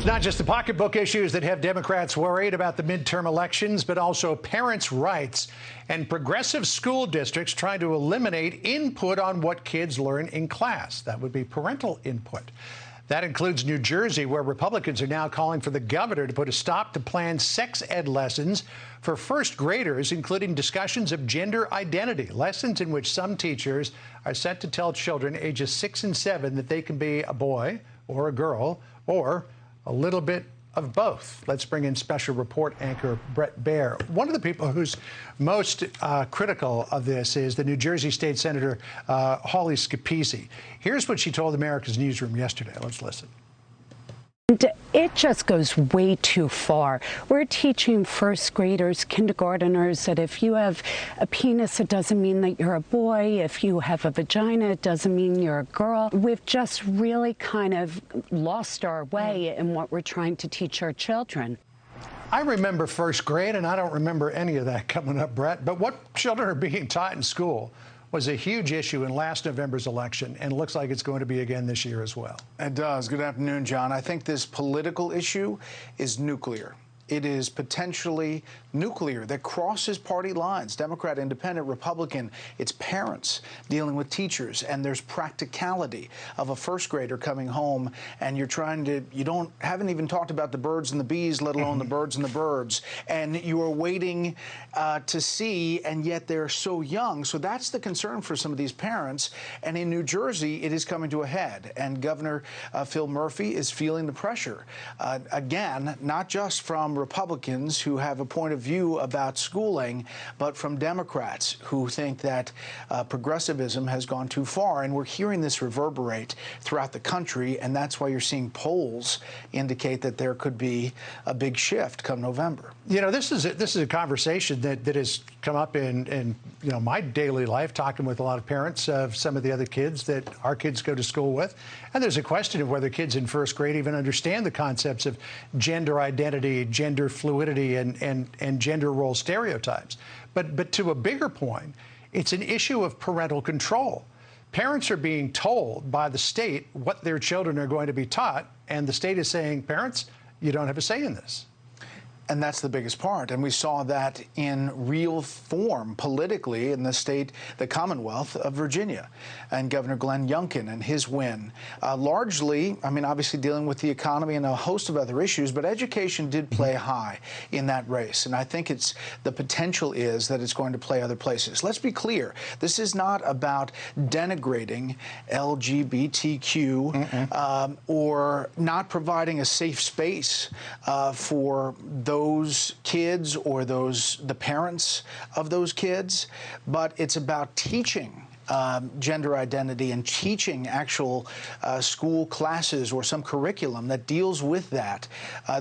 It's not just the pocketbook issues that have Democrats worried about the midterm elections, but also parents' rights and progressive school districts trying to eliminate input on what kids learn in class. That would be parental input. That includes New Jersey, where Republicans are now calling for the governor to put a stop to planned sex ed lessons for first graders, including discussions of gender identity, lessons in which some teachers are set to tell children ages 6 and 7 that they can be a boy or a girl or a little bit of both. Let's bring in special report anchor Bret Baier. One of the people who's most critical of this is the New Jersey State Senator Hawley Scapese. Here's what she told America's Newsroom yesterday. Let's listen. It just goes way too far. We're teaching first graders, kindergarteners, that if you have a penis, it doesn't mean that you're a boy. If you have a vagina, it doesn't mean you're a girl. We've just really kind of lost our way in what we're trying to teach our children. I remember first grade, and I don't remember any of that coming up, Brett. But what children are being taught in school was a huge issue in last November's election, and it looks like it's going to be again this year as well. It does. Good afternoon, John. I think this political issue is nuclear. It is potentially nuclear that crosses party lines, Democrat, Independent, Republican. It's parents dealing with teachers, and there's practicality of a first grader coming home, and you haven't even talked about the birds and the bees, let alone the birds and the birds, and you are waiting to see, and yet they're so young. So that's the concern for some of these parents, and in New Jersey, it is coming to a head, and Governor Phil Murphy is feeling the pressure. Again, not just from Republicans who have a point of view about schooling, but from Democrats who think that progressivism has gone too far. And we're hearing this reverberate throughout the country, and that's why you're seeing polls indicate that there could be a big shift come November. You know, this is a conversation that has come up in my daily life, talking with a lot of parents of some of the other kids that our kids go to school with. And there's a question of whether kids in first grade even understand the concepts of gender identity, gender fluidity, and gender role stereotypes. But to a bigger point, it's an issue of parental control. Parents are being told by the state what their children are going to be taught, and the state is saying, parents, you don't have a say in this. And that's the biggest part. And we saw that in real form politically in the state, the Commonwealth of Virginia, and Governor Glenn Youngkin and his win. Largely, I mean, obviously dealing with the economy and a host of other issues, but education did play high in that race. And I think the potential is that it's going to play other places. Let's be clear. This is not about denigrating LGBTQ or not providing a safe space for those kids or the parents of those kids, but it's about teaching gender identity and teaching actual school classes or some curriculum that deals with that.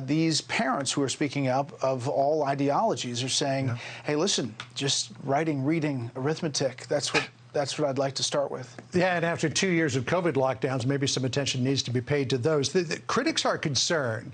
These parents who are speaking up of all ideologies are saying, hey, listen, just writing, reading, arithmetic, that's what I'd like to start with. Yeah, and after 2 years of COVID lockdowns, maybe some attention needs to be paid to those. The critics are concerned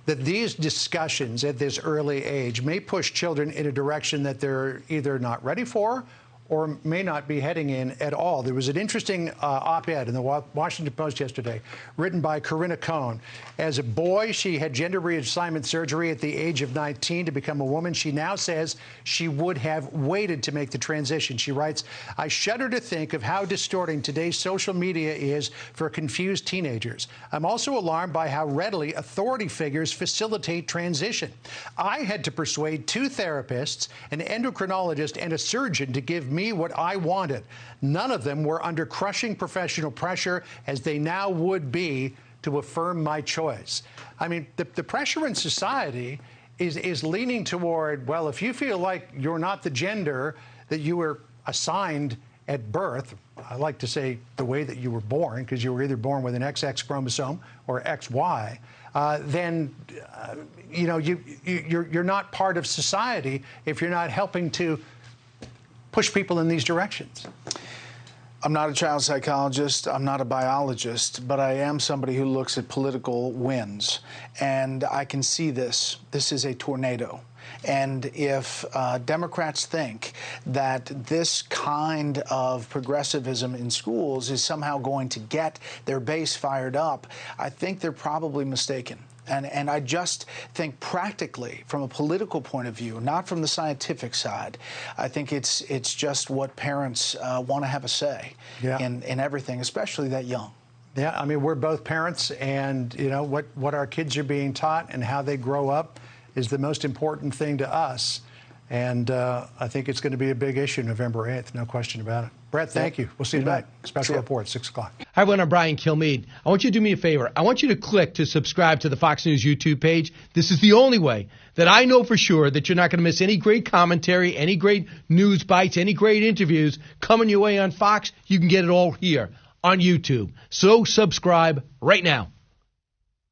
that these discussions at this early age may push children in a direction that they're either not ready for or may not be heading in at all. There was an interesting op-ed in the Washington Post yesterday, written by Corinna Cohn. As a boy, she had gender reassignment surgery at the age of 19 to become a woman. She now says she would have waited to make the transition. She writes, I shudder to think of how distorting today's social media is for confused teenagers. I'm also alarmed by how readily authority figures facilitate transition. I had to persuade 2 therapists, an endocrinologist, and a surgeon to give me what I wanted. None of them were under crushing professional pressure as they now would be to affirm my choice. I mean, the pressure in society is leaning toward, well, if you feel like you're not the gender that you were assigned at birth, I like to say the way that you were born, because you were either born with an XX chromosome or XY, then you're not part of society if you're not helping to push people in these directions. I'm not a child psychologist, I'm not a biologist, but I am somebody who looks at political wins. And I can see this. This is a tornado. And if Democrats think that this kind of progressivism in schools is somehow going to get their base fired up, I think they're probably mistaken. And I just think practically, from a political point of view, not from the scientific side, I think it's just what parents want to have a say in everything, especially that young. Yeah, I mean, we're both parents, and you know what our kids are being taught and how they grow up is the most important thing to us. And I think it's going to be a big issue November 8th, no question about it. Bret, thank you. We'll see you tonight. Special report, 6 o'clock. Hi, everyone. I'm Brian Kilmeade. I want you to do me a favor. I want you to click to subscribe to the Fox News YouTube page. This is the only way that I know for sure that you're not going to miss any great commentary, any great news bites, any great interviews coming your way on Fox. You can get it all here on YouTube. So subscribe right now.